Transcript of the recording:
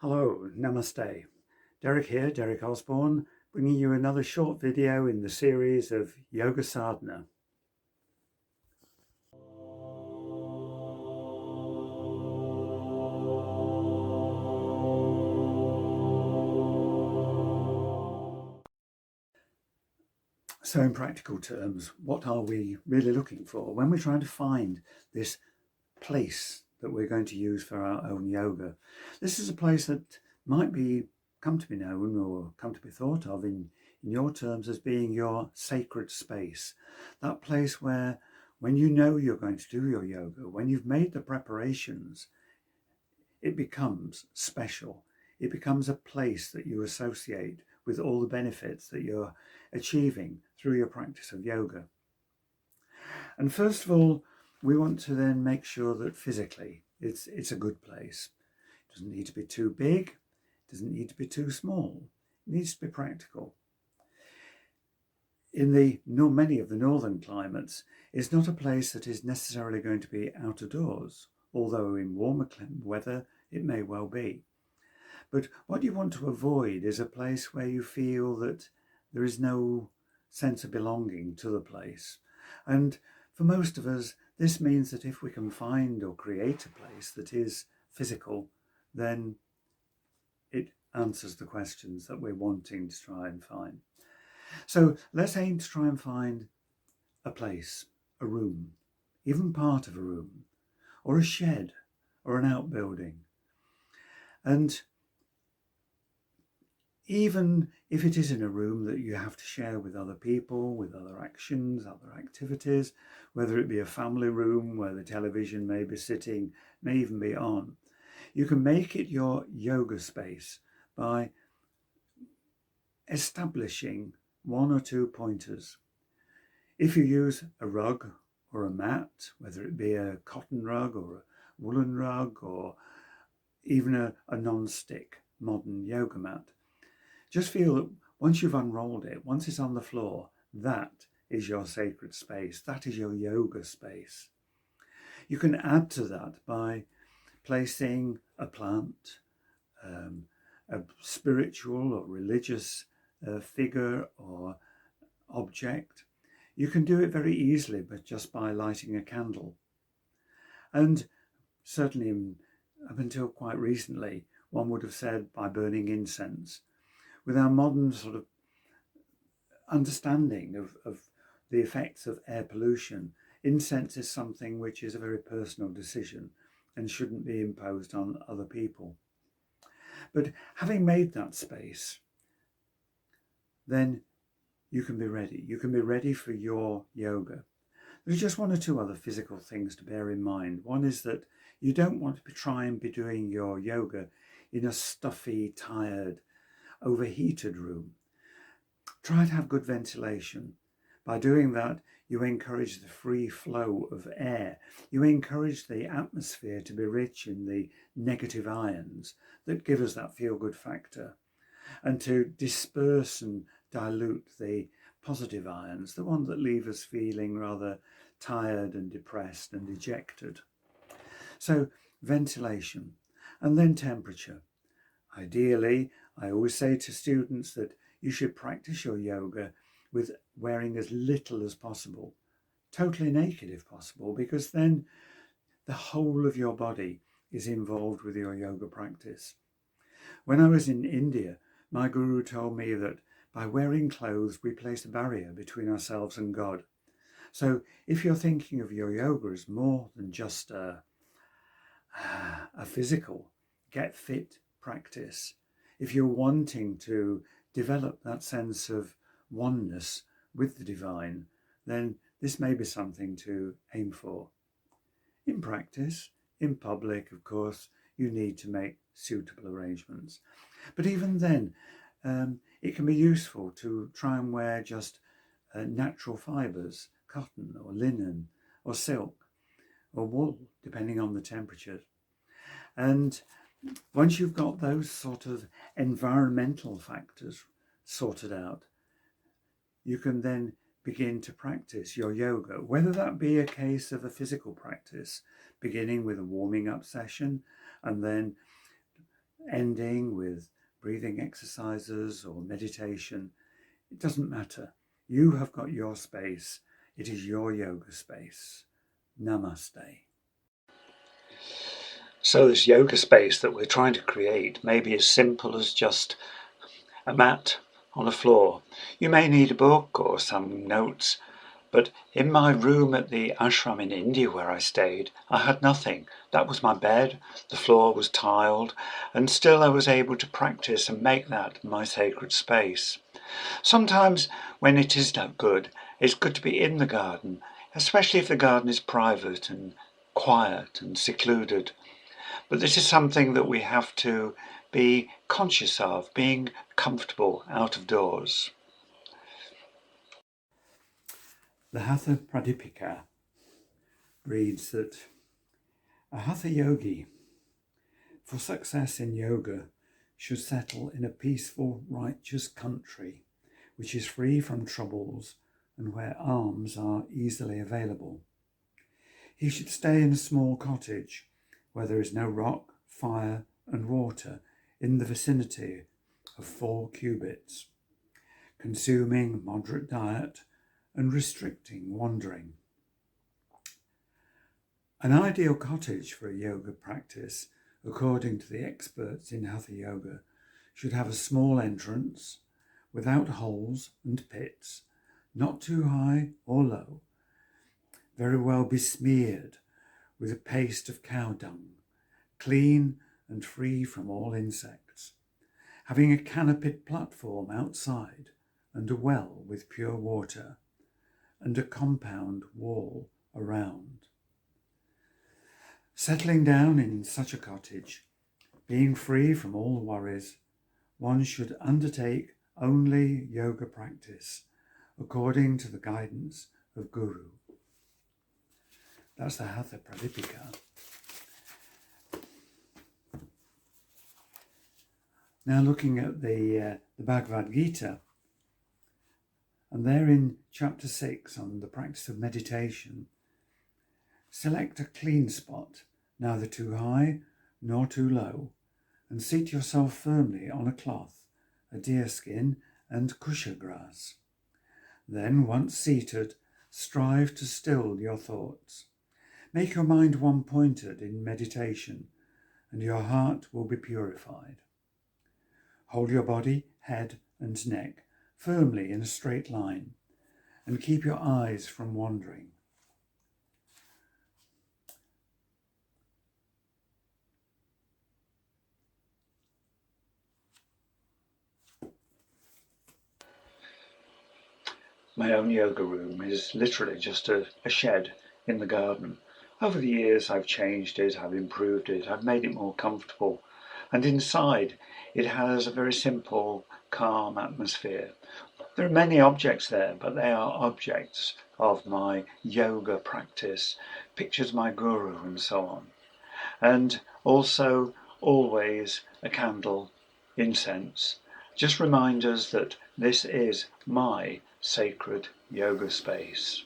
Hello, Namaste. Derek here, Derek Osborne, bringing you another short video in the series of Yoga Sadhana. So in practical terms, what are we really looking for when we're trying to find this place that we're going to use for our own yoga? This is a place that might come to be known or come to be thought of in your terms as being your sacred space. That place where when you know you're going to do your yoga, when you've made the preparations, it becomes special. It becomes a place that you associate with all the benefits that you're achieving through your practice of yoga. And first of all, we want to then make sure that physically it's a good place. It doesn't need to be too big, it doesn't need to be too small, it needs to be practical. In many of the northern climates, it's not a place that is necessarily going to be out of doors, although in warmer weather it may well be. But what you want to avoid is a place where you feel that there is no sense of belonging to the place. And for most of us, this means that if we can find or create a place that is physical, then it answers the questions that we're wanting to try and find. So let's aim to try and find a place, a room, even part of a room, or a shed, or an outbuilding. And even if it is in a room that you have to share with other people, with other actions, other activities, whether it be a family room where the television may be sitting, may even be on, you can make it your yoga space by establishing one or two pointers. If you use a rug or a mat, whether it be a cotton rug or a woolen rug or even a non-stick modern yoga mat, just feel that once you've unrolled it, once it's on the floor, that is your sacred space. That is your yoga space. You can add to that by placing a plant, a spiritual or religious figure or object. You can do it very easily, but just by lighting a candle. And certainly up until quite recently, one would have said by burning incense. With our modern sort of understanding of the effects of air pollution, incense is something which is a very personal decision and shouldn't be imposed on other people. But having made that space, then you can be ready. You can be ready for your yoga. There's just one or two other physical things to bear in mind. One is that you don't want to try and be doing your yoga in a stuffy, tired, overheated room. Try to have good ventilation. By doing that, you encourage the free flow of air. You encourage the atmosphere to be rich in the negative ions that give us that feel-good factor, and to disperse and dilute the positive ions, the ones that leave us feeling rather tired and depressed and dejected. So ventilation, and then temperature. Ideally, I always say to students that you should practice your yoga with wearing as little as possible, totally naked if possible, because then the whole of your body is involved with your yoga practice. When I was in India, my guru told me that by wearing clothes, we place a barrier between ourselves and God. So if you're thinking of your yoga as more than just a physical, get fit practice, if you're wanting to develop that sense of oneness with the divine, then this may be something to aim for. In practice, in public, of course, you need to make suitable arrangements. But even then, it can be useful to try and wear just natural fibres, cotton or linen or silk or wool, depending on the temperature. And once you've got those sort of environmental factors sorted out, you can then begin to practice your yoga, whether that be a case of a physical practice, beginning with a warming up session and then ending with breathing exercises or meditation. It doesn't matter. You have got your space. It is your yoga space. Namaste. So this yoga space that we're trying to create may be as simple as just a mat on a floor. You may need a book or some notes, but in my room at the ashram in India where I stayed, I had nothing. That was my bed, the floor was tiled, and still I was able to practice and make that my sacred space. Sometimes when it is not good, it's good to be in the garden, especially if the garden is private and quiet and secluded. But this is something that we have to be conscious of, being comfortable out of doors. The Hatha Pradipika reads that a Hatha yogi, for success in yoga, should settle in a peaceful, righteous country, which is free from troubles and where alms are easily available. He should stay in a small cottage where there is no rock, fire, and water in the vicinity of 4 cubits, consuming moderate diet and restricting wandering. An ideal cottage for a yoga practice, according to the experts in Hatha Yoga, should have a small entrance, without holes and pits, not too high or low, very well besmeared with a paste of cow dung, clean and free from all insects, having a canopied platform outside and a well with pure water, and a compound wall around. Settling down in such a cottage, being free from all worries, one should undertake only yoga practice according to the guidance of Guru. That's the Hatha Pradipika. Now looking at the Bhagavad Gita, and there in chapter 6 on the practice of meditation, select a clean spot, neither too high nor too low, and seat yourself firmly on a cloth, a deerskin and kusha grass. Then, once seated, strive to still your thoughts. Make your mind one-pointed in meditation, and your heart will be purified. Hold your body, head and neck firmly in a straight line, and keep your eyes from wandering. My own yoga room is literally just a shed in the garden. Over the years I've changed it, I've improved it, I've made it more comfortable. And inside it has a very simple, calm atmosphere. There are many objects there, but they are objects of my yoga practice, pictures of my guru and so on. And also always a candle, incense, just reminders that this is my sacred yoga space.